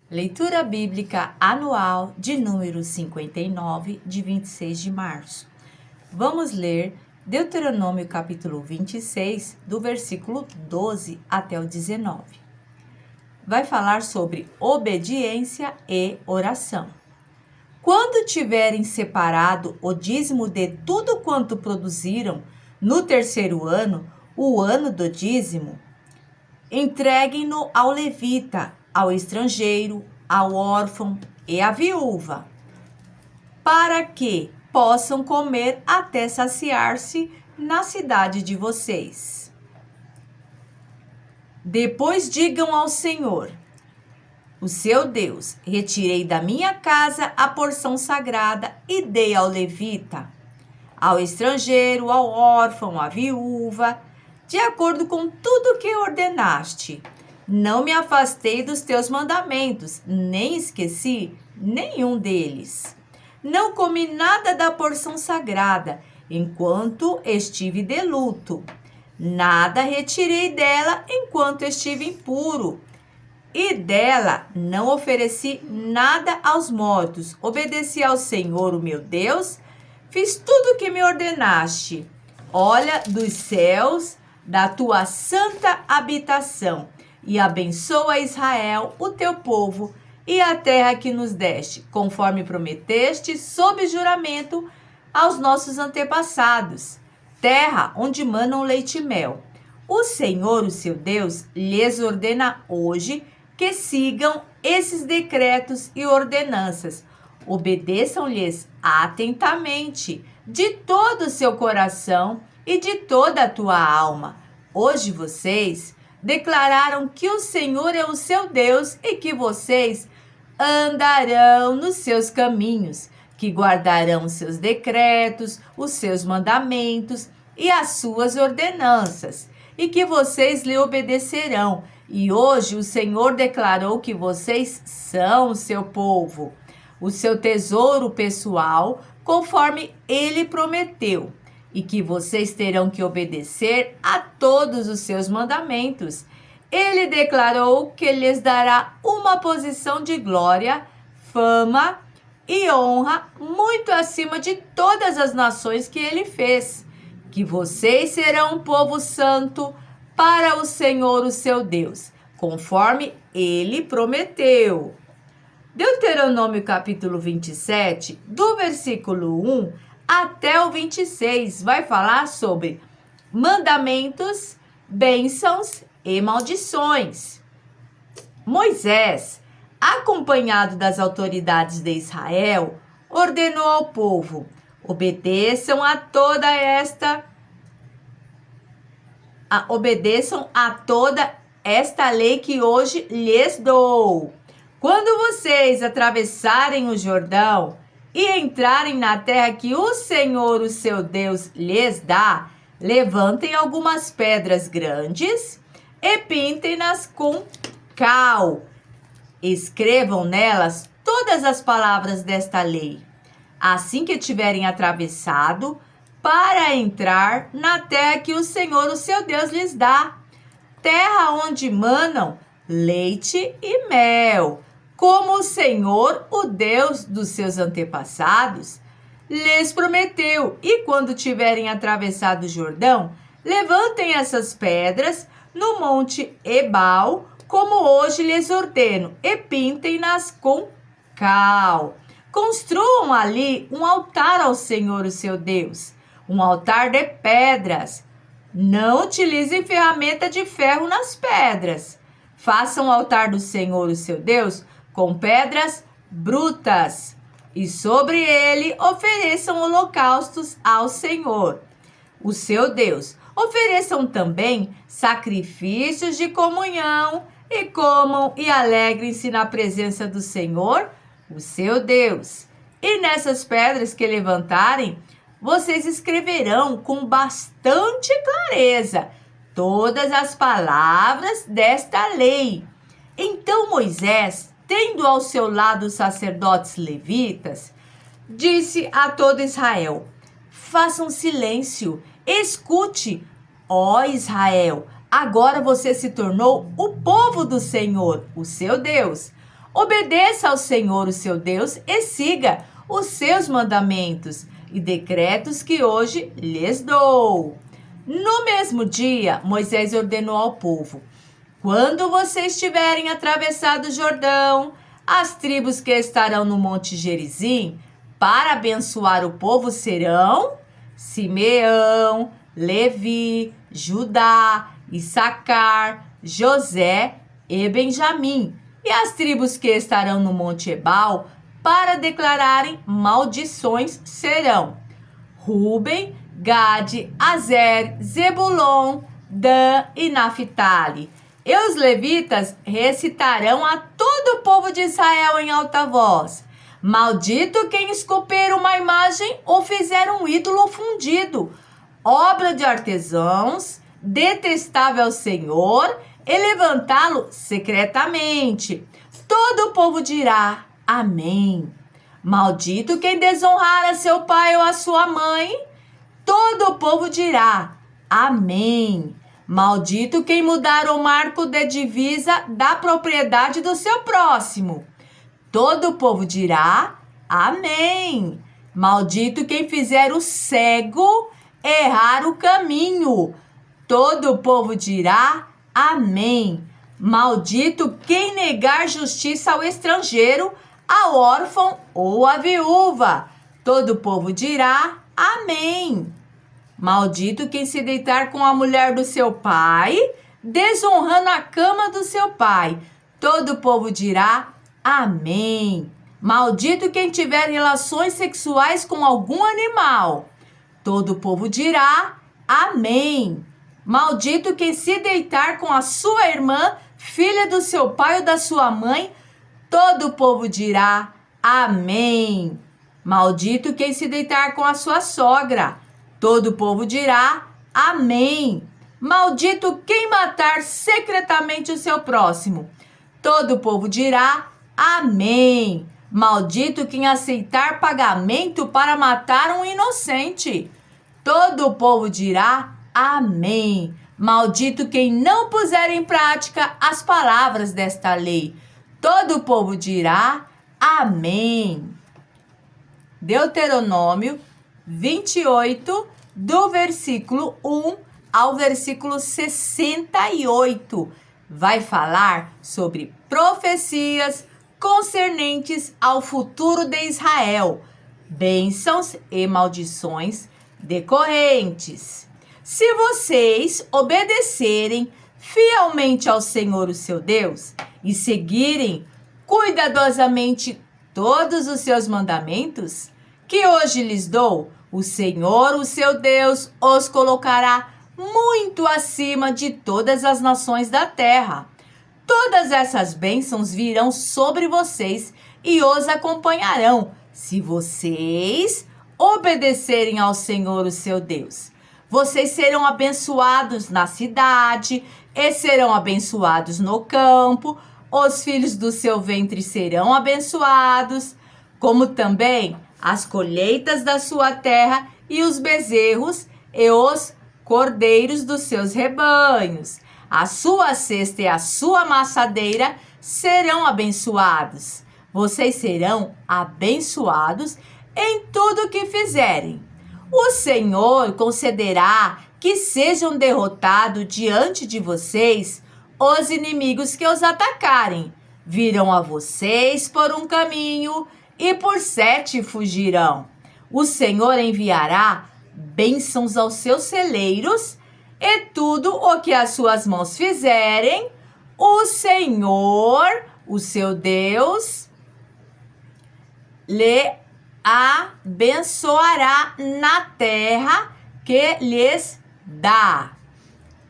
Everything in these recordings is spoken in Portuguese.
Leitura Bíblica Anual de número 59, de 26 de março. Vamos ler Deuteronômio capítulo 26, do versículo 12 até o 19. Vai falar sobre obediência e oração. Quando tiverem separado o dízimo de tudo quanto produziram no terceiro ano, o ano do dízimo, entreguem-no ao levita, ao estrangeiro, ao órfão e à viúva, para que possam comer até saciar-se na cidade de vocês. Depois digam ao Senhor, o seu Deus: retirei da minha casa a porção sagrada e dei ao levita, ao estrangeiro, ao órfão, à viúva, de acordo com tudo que ordenaste. Não me afastei dos teus mandamentos, nem esqueci nenhum deles. Não comi nada da porção sagrada, enquanto estive de luto. Nada retirei dela enquanto estive impuro. E dela não ofereci nada aos mortos. Obedeci ao Senhor, o meu Deus, fiz tudo o que me ordenaste. Olha dos céus da tua santa habitação e abençoa Israel, o teu povo, e a terra que nos deste, conforme prometeste sob juramento aos nossos antepassados, terra onde manam leite e mel. O Senhor, o seu Deus, lhes ordena hoje que sigam esses decretos e ordenanças. Obedeçam-lhes atentamente, de todo o seu coração e de toda a tua alma. Hoje vocês declararam que o Senhor é o seu Deus e que vocês andarão nos seus caminhos, que guardarão os seus decretos, os seus mandamentos e as suas ordenanças, e que vocês lhe obedecerão. E hoje o Senhor declarou que vocês são o seu povo, o seu tesouro pessoal, conforme ele prometeu, e que vocês terão que obedecer a todos os seus mandamentos. Ele declarou que lhes dará uma posição de glória, fama e honra muito acima de todas as nações que ele fez, que vocês serão um povo santo para o Senhor, o seu Deus, conforme ele prometeu. Deuteronômio capítulo 27, do versículo 1 até o 26, vai falar sobre mandamentos, bênçãos e maldições. Moisés, acompanhado das autoridades de Israel, ordenou ao povo: obedeçam a toda esta lei que hoje lhes dou. Quando vocês atravessarem o Jordão e entrarem na terra que o Senhor, o seu Deus, lhes dá, levantem algumas pedras grandes e pintem-nas com cal. Escrevam nelas todas as palavras desta lei. Assim que tiverem atravessado, para entrar na terra que o Senhor, o seu Deus, lhes dá, terra onde manam leite e mel, como o Senhor, o Deus dos seus antepassados, lhes prometeu. E quando tiverem atravessado o Jordão, levantem essas pedras no monte Ebal, como hoje lhes ordeno, e pintem-nas com cal. Construam ali um altar ao Senhor, o seu Deus, um altar de pedras. Não utilizem ferramenta de ferro nas pedras. Façam o altar do Senhor, o seu Deus, com pedras brutas, e sobre ele ofereçam holocaustos ao Senhor, o seu Deus. Ofereçam também sacrifícios de comunhão, e comam e alegrem-se na presença do Senhor, o seu Deus. E nessas pedras que levantarem, vocês escreverão com bastante clareza todas as palavras desta lei. Então Moisés, tendo ao seu lado os sacerdotes levitas, disse a todo Israel: façam silêncio, escute, ó Israel, agora você se tornou o povo do Senhor, o seu Deus. Obedeça ao Senhor, o seu Deus, e siga os seus mandamentos e decretos que hoje lhes dou. No mesmo dia, Moisés ordenou ao povo: quando vocês tiverem atravessado o Jordão, as tribos que estarão no Monte Gerizim para abençoar o povo serão Simeão, Levi, Judá, Issacar, José e Benjamim. E as tribos que estarão no Monte Ebal para declararem maldições serão Ruben, Gade, Azer, Zebulon, Dan e Naphtali. E os levitas recitarão a todo o povo de Israel em alta voz: maldito quem esculpir uma imagem ou fizer um ídolo fundido, obra de artesãos, detestável ao Senhor, e levantá-lo secretamente. Todo o povo dirá: amém. Maldito quem desonrar a seu pai ou a sua mãe. Todo o povo dirá: amém. Maldito quem mudar o marco de divisa da propriedade do seu próximo. Todo o povo dirá: amém. Maldito quem fizer o cego errar o caminho. Todo o povo dirá: amém. Maldito quem negar justiça ao estrangeiro, ao órfão ou à viúva. Todo o povo dirá: amém. Maldito quem se deitar com a mulher do seu pai, desonrando a cama do seu pai. Todo o povo dirá: amém. Maldito quem tiver relações sexuais com algum animal. Todo o povo dirá: amém. Maldito quem se deitar com a sua irmã, filha do seu pai ou da sua mãe. Todo o povo dirá: amém. Maldito quem se deitar com a sua sogra. Todo o povo dirá: amém. Maldito quem matar secretamente o seu próximo. Todo o povo dirá: amém. Maldito quem aceitar pagamento para matar um inocente. Todo o povo dirá: amém. Maldito quem não puser em prática as palavras desta lei. Todo o povo dirá: amém. Deuteronômio 28, do versículo 1 ao versículo 68, vai falar sobre profecias concernentes ao futuro de Israel, bênçãos e maldições decorrentes. Se vocês obedecerem fielmente ao Senhor, o seu Deus, e seguirem cuidadosamente todos os seus mandamentos, que hoje lhes dou, o Senhor, o seu Deus, os colocará muito acima de todas as nações da terra. Todas essas bênçãos virão sobre vocês e os acompanharão, se vocês obedecerem ao Senhor, o seu Deus. Vocês serão abençoados na cidade e serão abençoados no campo. Os filhos do seu ventre serão abençoados, como também as colheitas da sua terra e os bezerros e os cordeiros dos seus rebanhos. A sua cesta e a sua amassadeira serão abençoados. Vocês serão abençoados em tudo o que fizerem. O Senhor concederá que sejam derrotados diante de vocês os inimigos que os atacarem. Virão a vocês por um caminho e por 7 fugirão. O Senhor enviará bênçãos aos seus celeiros e tudo o que as suas mãos fizerem, o Senhor, o seu Deus, lhe abençoará na terra que lhes dá.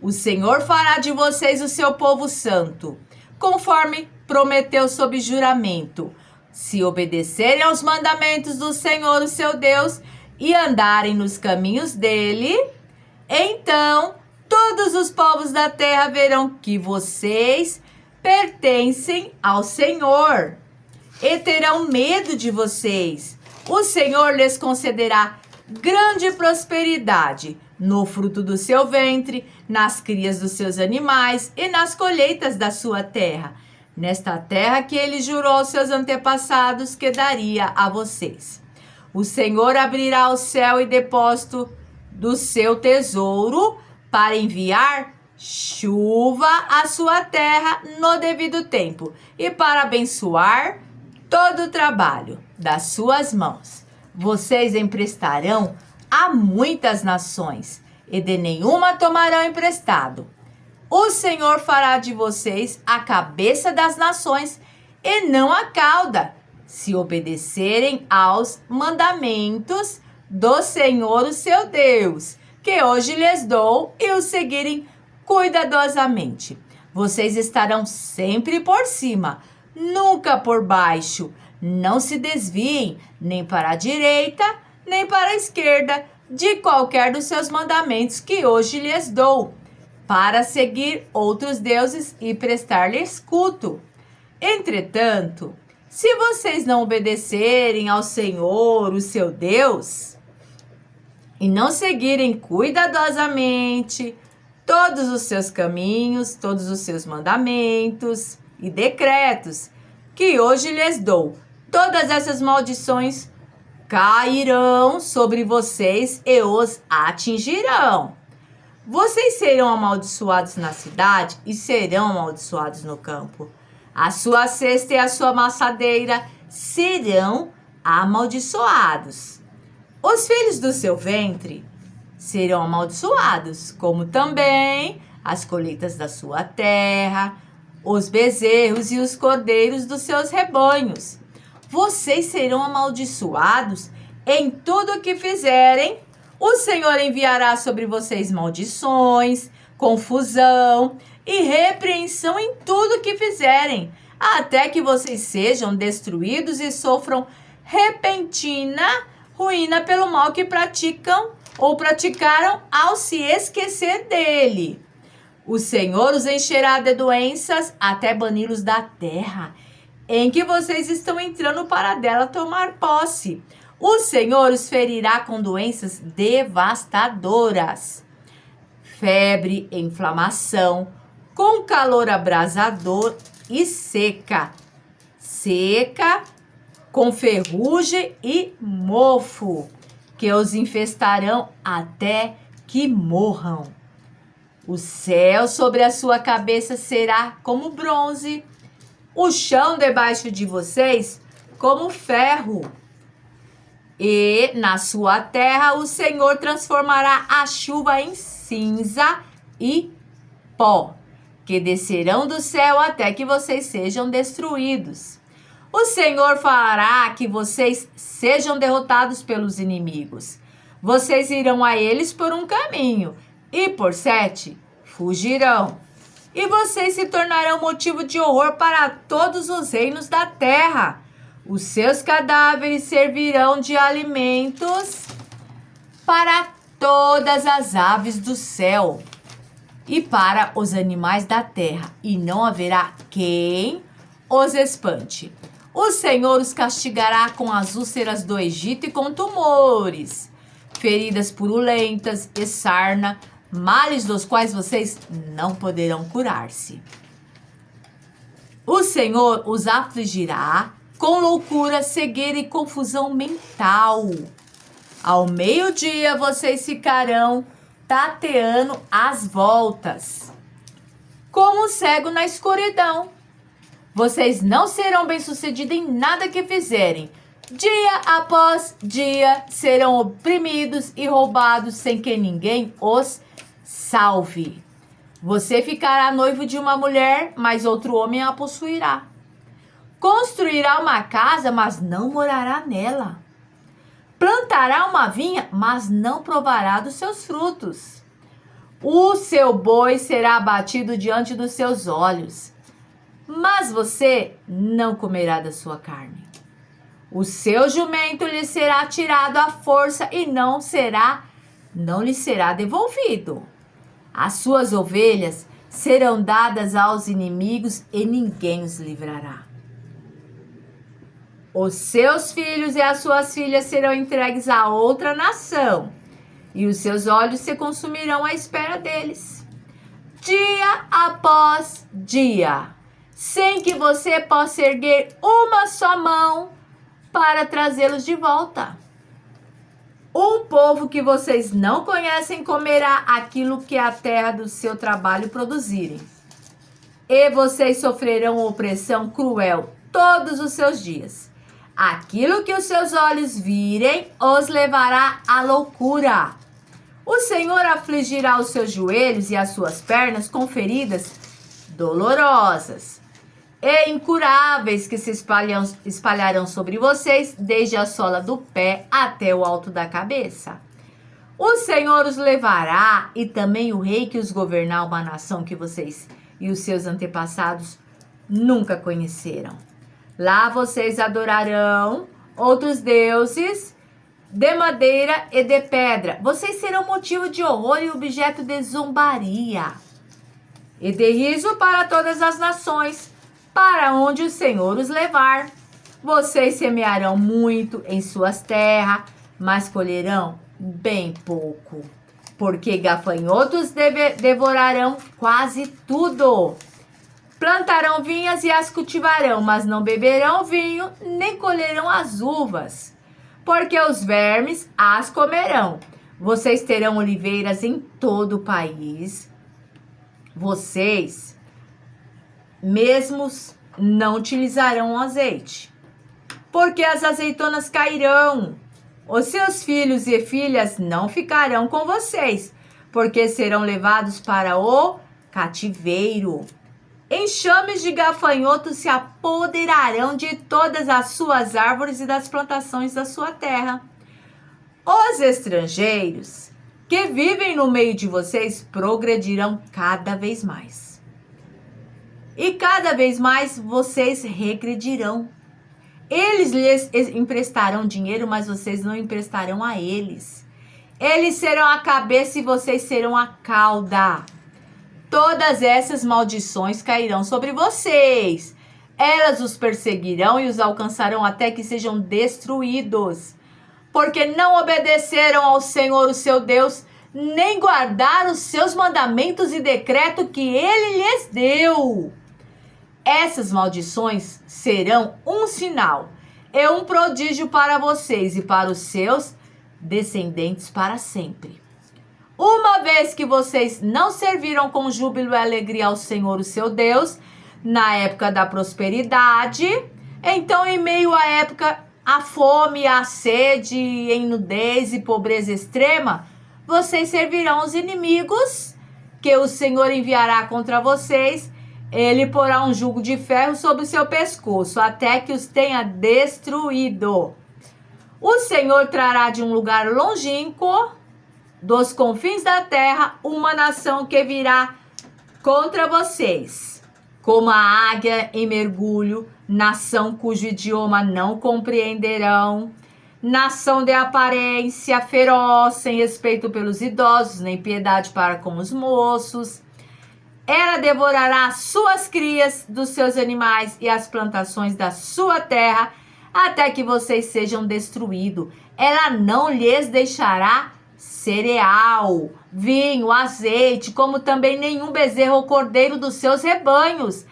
O Senhor fará de vocês o seu povo santo, conforme prometeu sob juramento. Se obedecerem aos mandamentos do Senhor, o seu Deus, e andarem nos caminhos dele, então todos os povos da terra verão que vocês pertencem ao Senhor e terão medo de vocês. O Senhor lhes concederá grande prosperidade no fruto do seu ventre, nas crias dos seus animais e nas colheitas da sua terra. nesta terra que ele jurou aos seus antepassados que daria a vocês. O Senhor abrirá o céu e depósito do seu tesouro para enviar chuva à sua terra no devido tempo e para abençoar todo o trabalho das suas mãos. Vocês emprestarão a muitas nações e de nenhuma tomarão emprestado. O Senhor fará de vocês a cabeça das nações e não a cauda, se obedecerem aos mandamentos do Senhor, o seu Deus, que hoje lhes dou, e o seguirem cuidadosamente. Vocês estarão sempre por cima, nunca por baixo. Não se desviem nem para a direita, nem para a esquerda, de qualquer dos seus mandamentos que hoje lhes dou, para seguir outros deuses e prestar-lhes culto. Entretanto, se vocês não obedecerem ao Senhor, o seu Deus, e não seguirem cuidadosamente todos os seus caminhos, todos os seus mandamentos e decretos que hoje lhes dou, todas essas maldições cairão sobre vocês e os atingirão. Vocês serão amaldiçoados na cidade e serão amaldiçoados no campo. A sua cesta e a sua amassadeira serão amaldiçoados. Os filhos do seu ventre serão amaldiçoados, como também as colheitas da sua terra, os bezerros e os cordeiros dos seus rebanhos. Vocês serão amaldiçoados em tudo o que fizerem. O Senhor enviará sobre vocês maldições, confusão e repreensão em tudo o que fizerem, até que vocês sejam destruídos e sofram repentina ruína pelo mal que praticam ou praticaram ao se esquecer dele. O Senhor os encherá de doenças até bani-los da terra em que vocês estão entrando para dela tomar posse. O Senhor os ferirá com doenças devastadoras, febre, inflamação, com calor abrasador e seca, com ferrugem e mofo, que os infestarão até que morram. O céu sobre a sua cabeça será como bronze, o chão debaixo de vocês como ferro. E na sua terra o Senhor transformará a chuva em cinza e pó, que descerão do céu até que vocês sejam destruídos. O Senhor fará que vocês sejam derrotados pelos inimigos. Vocês irão a eles por um caminho, e por 7 fugirão. E vocês se tornarão motivo de horror para todos os reinos da terra. Os seus cadáveres servirão de alimentos para todas as aves do céu e para os animais da terra, e não haverá quem os espante. O Senhor os castigará com as úlceras do Egito e com tumores, feridas purulentas e sarna, males dos quais vocês não poderão curar-se. O Senhor os afligirá com loucura, cegueira e confusão mental. Ao meio-dia vocês ficarão tateando as voltas, como um cego na escuridão. Vocês não serão bem-sucedidos em nada que fizerem. Dia após dia serão oprimidos e roubados sem que ninguém os salve. Você ficará noivo de uma mulher, mas outro homem a possuirá. Construirá uma casa, mas não morará nela. Plantará uma vinha, mas não provará dos seus frutos. O seu boi será abatido diante dos seus olhos, mas você não comerá da sua carne. O seu jumento lhe será tirado à força e não lhe será devolvido. As suas ovelhas serão dadas aos inimigos e ninguém os livrará. Os seus filhos e as suas filhas serão entregues a outra nação, e os seus olhos se consumirão à espera deles. Dia após dia sem que você possa erguer uma só mão para trazê-los de volta. Um povo que vocês não conhecem comerá aquilo que a terra do seu trabalho produzirem. E vocês sofrerão opressão cruel todos os seus dias. Aquilo que os seus olhos virem os levará à loucura. O Senhor afligirá os seus joelhos e as suas pernas com feridas dolorosas e incuráveis que se espalharão sobre vocês, desde a sola do pé até o alto da cabeça. O Senhor os levará, e também o rei que os governar, uma nação que vocês e os seus antepassados nunca conheceram. Lá vocês adorarão outros deuses de madeira e de pedra. Vocês serão motivo de horror e objeto de zombaria e de riso para todas as nações, para onde o Senhor os levar. Vocês semearão muito em suas terras, mas colherão bem pouco, porque gafanhotos devorarão quase tudo. Plantarão vinhas e as cultivarão, mas não beberão vinho, nem colherão as uvas, porque os vermes as comerão. Vocês terão oliveiras em todo o país. Vocês mesmos não utilizarão azeite, porque as azeitonas cairão. Os seus filhos e filhas não ficarão com vocês, porque serão levados para o cativeiro. Enxames de gafanhotos se apoderarão de todas as suas árvores e das plantações da sua terra. Os estrangeiros que vivem no meio de vocês progredirão cada vez mais. E cada vez mais vocês regredirão. Eles lhes emprestarão dinheiro, mas vocês não emprestarão a eles. Eles serão a cabeça e vocês serão a cauda. Todas essas maldições cairão sobre vocês. Elas os perseguirão e os alcançarão até que sejam destruídos. Porque não obedeceram ao Senhor, o seu Deus, nem guardaram os seus mandamentos e decreto que ele lhes deu. Essas maldições serão um sinal e um prodígio para vocês e para os seus descendentes para sempre. Uma vez que vocês não serviram com júbilo e alegria ao Senhor, o seu Deus, na época da prosperidade, então em meio à época a fome, a sede, em nudez e pobreza extrema, vocês servirão os inimigos que o Senhor enviará contra vocês. Ele porá um jugo de ferro sobre o seu pescoço, até que os tenha destruído. O Senhor trará de um lugar longínquo, dos confins da terra, uma nação que virá contra vocês, como a águia em mergulho, nação cujo idioma não compreenderão, nação de aparência feroz, sem respeito pelos idosos, nem piedade para com os moços. Ela devorará suas crias dos seus animais e as plantações da sua terra, até que vocês sejam destruídos. Ela não lhes deixará cereal, vinho, azeite, como também nenhum bezerro ou cordeiro dos seus rebanhos,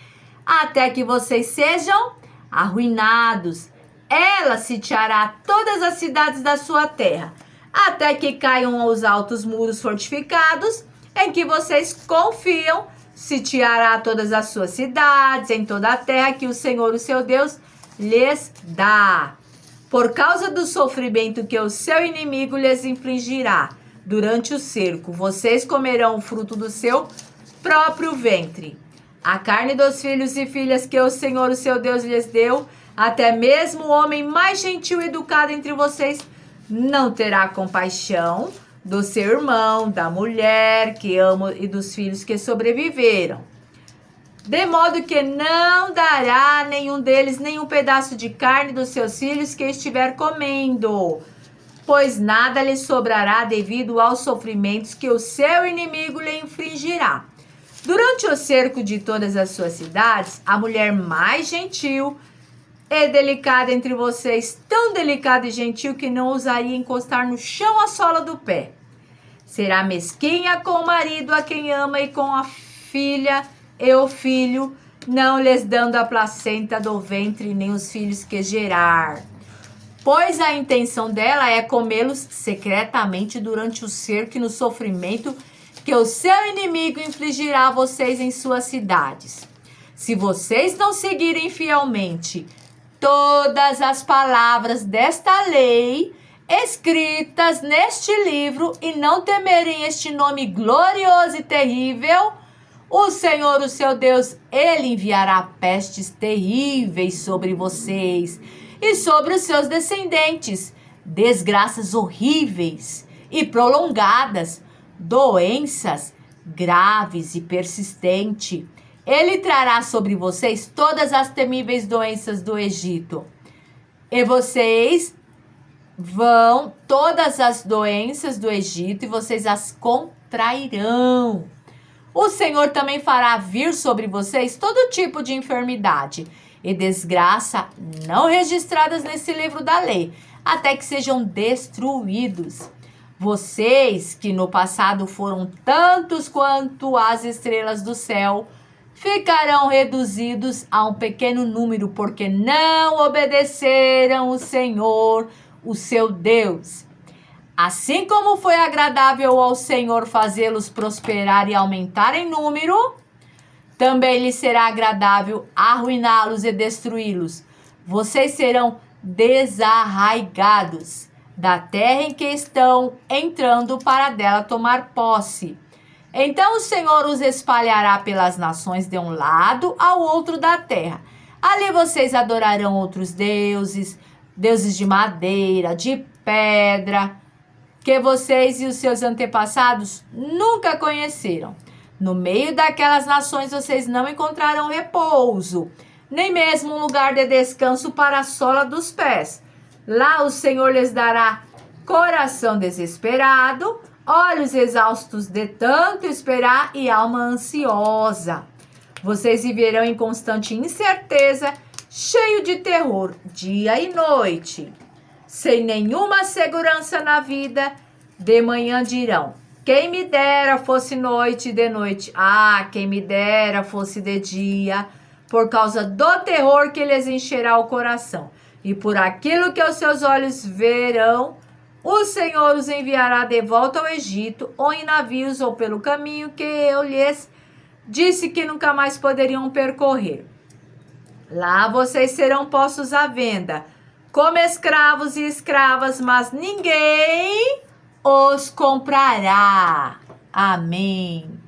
até que vocês sejam arruinados. Ela sitiará todas as cidades da sua terra, até que caiam os altos muros fortificados em que vocês confiam. Sitiará todas as suas cidades em toda a terra que o Senhor, o seu Deus, lhes dá. Por causa do sofrimento que o seu inimigo lhes infligirá durante o cerco, vocês comerão o fruto do seu próprio ventre. A carne dos filhos e filhas que o Senhor, o seu Deus, lhes deu, até mesmo o homem mais gentil e educado entre vocês não terá compaixão do seu irmão, da mulher que ama e dos filhos que sobreviveram. De modo que não dará a nenhum deles nenhum pedaço de carne dos seus filhos que estiver comendo, pois nada lhe sobrará devido aos sofrimentos que o seu inimigo lhe infligirá. Durante o cerco de todas as suas cidades, a mulher mais gentil e delicada entre vocês, tão delicada e gentil que não ousaria encostar no chão a sola do pé, será mesquinha com o marido a quem ama e com a filha e o filho, não lhes dando a placenta do ventre, nem os filhos que gerar. Pois a intenção dela é comê-los secretamente durante o cerco e no sofrimento que o seu inimigo infligirá a vocês em suas cidades. Se vocês não seguirem fielmente todas as palavras desta lei escritas neste livro e não temerem este nome glorioso e terrível, o Senhor, o seu Deus, ele enviará pestes terríveis sobre vocês e sobre os seus descendentes, desgraças horríveis e prolongadas, doenças graves e persistentes. Ele trará sobre vocês todas as temíveis doenças do Egito. E vocês vão, todas as doenças do Egito, e vocês as contrairão. O Senhor também fará vir sobre vocês todo tipo de enfermidade e desgraça não registradas nesse livro da lei, até que sejam destruídos. Vocês, que no passado foram tantos quanto as estrelas do céu, ficarão reduzidos a um pequeno número, porque não obedeceram o Senhor, o seu Deus. Assim como foi agradável ao Senhor fazê-los prosperar e aumentar em número, também lhe será agradável arruiná-los e destruí-los. Vocês serão desarraigados da terra em que estão entrando para dela tomar posse. Então o Senhor os espalhará pelas nações de um lado ao outro da terra. Ali vocês adorarão outros deuses, deuses de madeira, de pedra, que vocês e os seus antepassados nunca conheceram. No meio daquelas nações vocês não encontrarão repouso, nem mesmo um lugar de descanso para a sola dos pés. Lá o Senhor lhes dará coração desesperado, olhos exaustos de tanto esperar e alma ansiosa. Vocês viverão em constante incerteza, cheio de terror, dia e noite, sem nenhuma segurança na vida. De manhã dirão: quem me dera fosse noite, e de noite, quem me dera fosse de dia, por causa do terror que lhes encherá o coração. E por aquilo que os seus olhos verão, o Senhor os enviará de volta ao Egito, ou em navios, ou pelo caminho que eu lhes disse que nunca mais poderiam percorrer. Lá vocês serão postos à venda, como escravos e escravas, mas ninguém os comprará. Amém.